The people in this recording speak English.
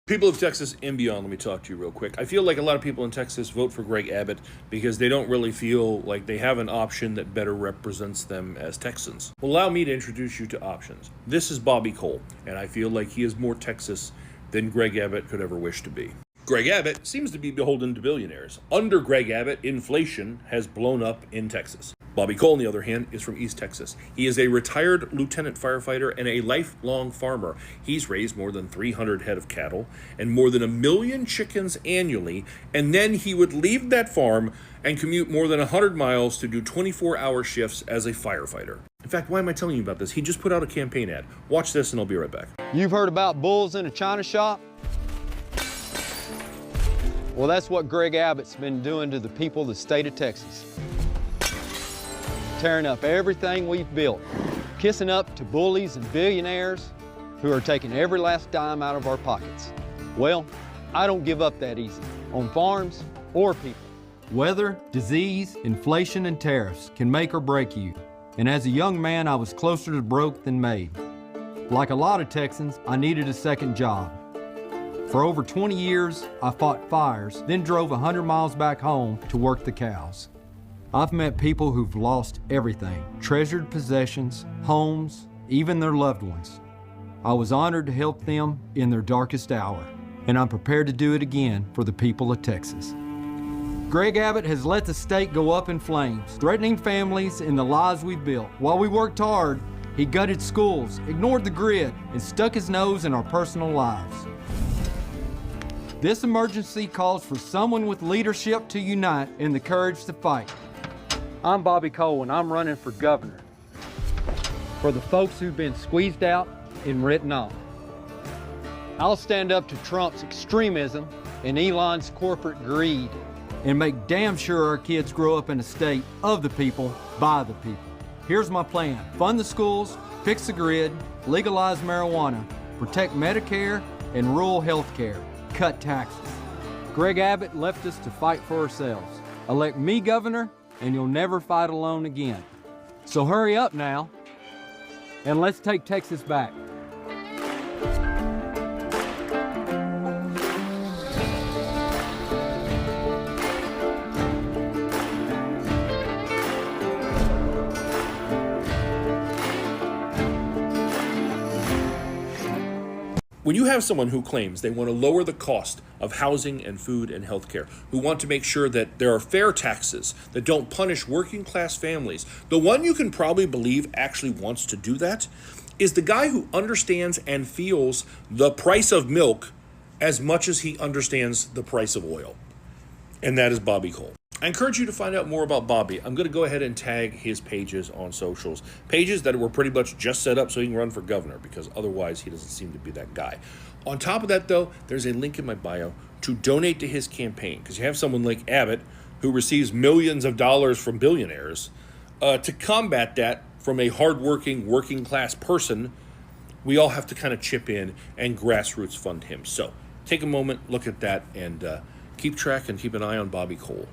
People of Texas and beyond, let me talk to you real quick. I feel like a lot of people in Texas vote for Greg Abbott because they don't really feel like they have an option that better represents them as Texans. Well, allow me to introduce you to options. This is Bobby Cole, and I feel like he is more Texas than Greg Abbott could ever wish to be. Greg Abbott seems to be beholden to billionaires. Under Greg Abbott, inflation has blown up in Texas. Bobby Cole, on the other hand, is from East Texas. He is a retired lieutenant firefighter and a lifelong farmer. He's raised more than 300 head of cattle and more than 1 million chickens annually, and then he would leave that farm and commute more than 100 miles to do 24-hour shifts as a firefighter. In fact, why am I telling you about this? He just put out a campaign ad. Watch this and I'll be right back. You've heard about bulls in a china shop? Well, that's what Greg Abbott's been doing to the people of the state of Texas. Tearing up everything we've built, kissing up to bullies and billionaires who are taking every last dime out of our pockets. Well, I don't give up that easy, on farms or people. Weather, disease, inflation, and tariffs can make or break you. And as a young man, I was closer to broke than made. Like a lot of Texans, I needed a second job. For over 20 years, I fought fires, then drove 100 miles back home to work the cows. I've met people who've lost everything, treasured possessions, homes, even their loved ones. I was honored to help them in their darkest hour, and I'm prepared to do it again for the people of Texas. Greg Abbott has let the state go up in flames, threatening families and the lives we've built. While we worked hard, he gutted schools, ignored the grid, and stuck his nose in our personal lives. This emergency calls for someone with leadership to unite and the courage to fight. I'm Bobby Cole, and I'm running for governor for the folks who've been squeezed out and written off. I'll stand up to Trump's extremism and Elon's corporate greed and make damn sure our kids grow up in a state of the people, by the people. Here's my plan. Fund the schools, fix the grid, legalize marijuana, protect Medicare and rural health care, cut taxes. Greg Abbott left us to fight for ourselves. Elect me governor, and you'll never fight alone again. So hurry up now, and let's take Texas back. When you have someone who claims they want to lower the cost of housing and food and healthcare, who want to make sure that there are fair taxes that don't punish working class families, the one you can probably believe actually wants to do that is the guy who understands and feels the price of milk as much as he understands the price of oil. And that is Bobby Cole. I encourage you to find out more about Bobby. I'm going to go ahead and tag his pages on socials. Pages that were pretty much just set up so he can run for governor, because otherwise he doesn't seem to be that guy. On top of that, though, there's a link in my bio to donate to his campaign, because you have someone like Abbott who receives millions of dollars from billionaires. To combat that from a hardworking, working class person, we all have to kind of chip in and grassroots fund him. So take a moment, look at that, and keep track and keep an eye on Bobby Cole.